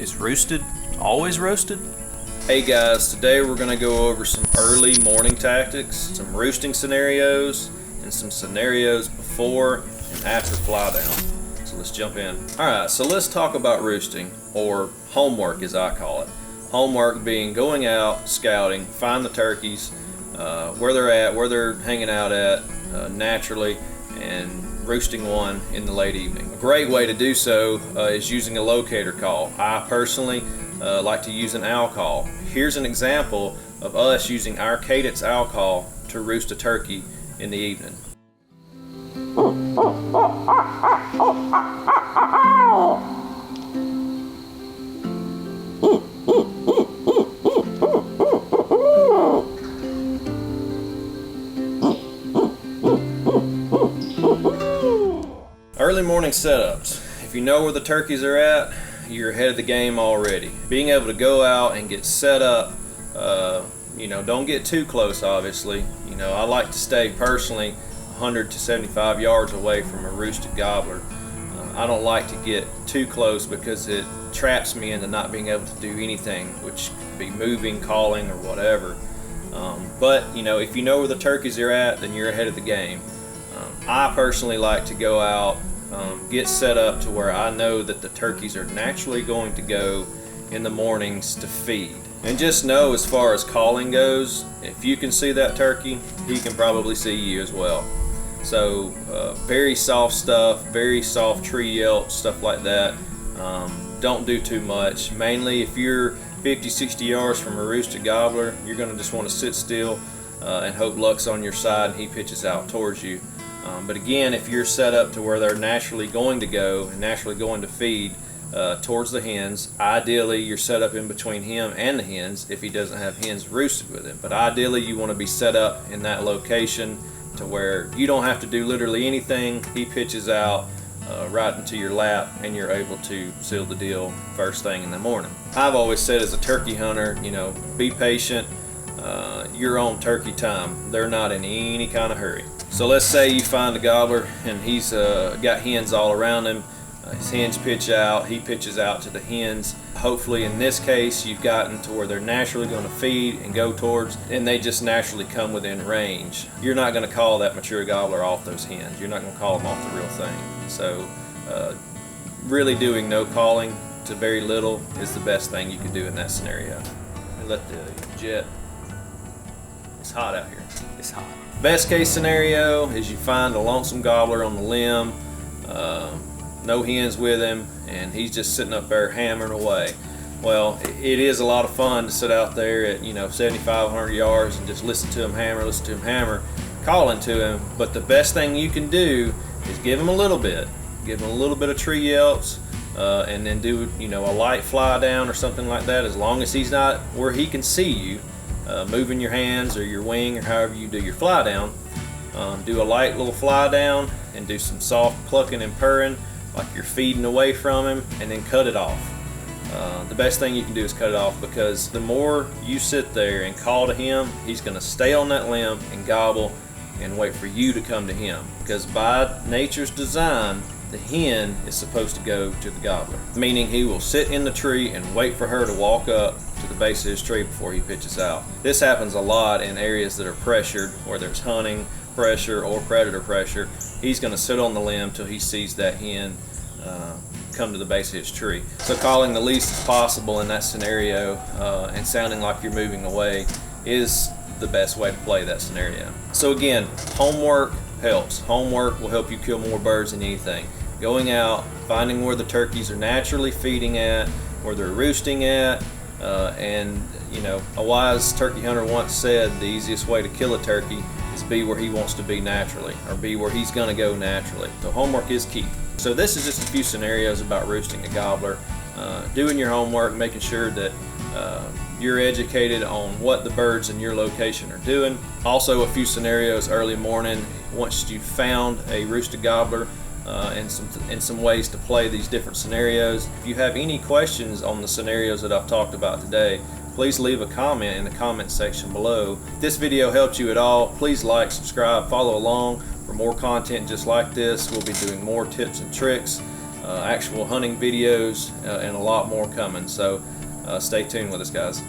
Is roosted always roasted? Hey guys, today we're going to go over some early morning tactics, some roosting scenarios, and some scenarios before and after fly down. So let's jump in. Alright, so let's talk about roosting, or homework as I call it. Homework being going out, scouting, find the turkeys, where they're at, where they're hanging out at naturally, and roosting one in the late evening. A great way to do so is using a locator call. I personally like to use an owl call. Here's an example of us using our cadence owl call to roost a turkey in the evening. Early morning setups. If you know where the turkeys are at, you're ahead of the game already. Being able to go out and get set up, don't get too close obviously. I like to stay personally 100 to 75 yards away from a roosted gobbler. I don't like to get too close because it traps me into not being able to do anything, which could be moving, calling, or whatever. But if you know where the turkeys are at, then you're ahead of the game. I personally like to go out, get set up to where I know that the turkeys are naturally going to go in the mornings to feed. And just know, as far as calling goes, if you can see that turkey, he can probably see you as well. So very soft stuff, very soft tree yelp, stuff like that. Don't do too much. Mainly if you're 50-60 yards from a roosted gobbler, you're going to just want to sit still and hope luck's on your side and he pitches out towards you. But again, if you're set up to where they're naturally going to go and naturally going to feed towards the hens, ideally you're set up in between him and the hens if he doesn't have hens roosted with him. But ideally you want to be set up in that location to where you don't have to do literally anything. He pitches out right into your lap and you're able to seal the deal first thing in the morning. I've always said, as a turkey hunter, be patient. Your own turkey time. They're not in any kind of hurry. So let's say you find a gobbler and he's got hens all around him. His hens pitch out, he pitches out to the hens. Hopefully in this case you've gotten to where they're naturally going to feed and go towards, and they just naturally come within range. You're not going to call that mature gobbler off those hens. You're not going to call them off the real thing. So really doing no calling to very little is the best thing you can do in that scenario. Let the jet. It's hot out here. It's hot. Best case scenario is you find a lonesome gobbler on the limb, no hens with him, and he's just sitting up there hammering away. Well, it is a lot of fun to sit out there at 7,500 yards and just listen to him hammer, calling to him. But the best thing you can do is give him a little bit of tree yelps, and then do a light fly down or something like that. As long as he's not where he can see you, moving your hands or your wing or however you do your fly down, do a light little fly down and do some soft clucking and purring like you're feeding away from him, and then cut it off. The best thing you can do is cut it off, because the more you sit there and call to him, he's going to stay on that limb and gobble and wait for you to come to him, because by nature's design the hen is supposed to go to the gobbler, meaning he will sit in the tree and wait for her to walk up to the base of his tree before he pitches out. This happens a lot in areas that are pressured, where there's hunting pressure or predator pressure. He's going to sit on the limb till he sees that hen come to the base of his tree. So calling the least as possible in that scenario and sounding like you're moving away is the best way to play that scenario. So again, homework helps. Homework will help you kill more birds than anything. Going out, finding where the turkeys are naturally feeding at, where they're roosting at, and a wise turkey hunter once said the easiest way to kill a turkey is be where he wants to be naturally, or be where he's going to go naturally. So homework is key. So this is just a few scenarios about roosting a gobbler. Doing your homework, making sure that you're educated on what the birds in your location are doing. Also a few scenarios early morning once you've found a roosted gobbler, and some ways to play these different scenarios. If you have any questions on the scenarios that I've talked about today, please leave a comment in the comment section below. If this video helped you at all, please like, subscribe, follow along for more content just like this. We'll be doing more tips and tricks actual hunting videos, and a lot more coming. So stay tuned with us, guys.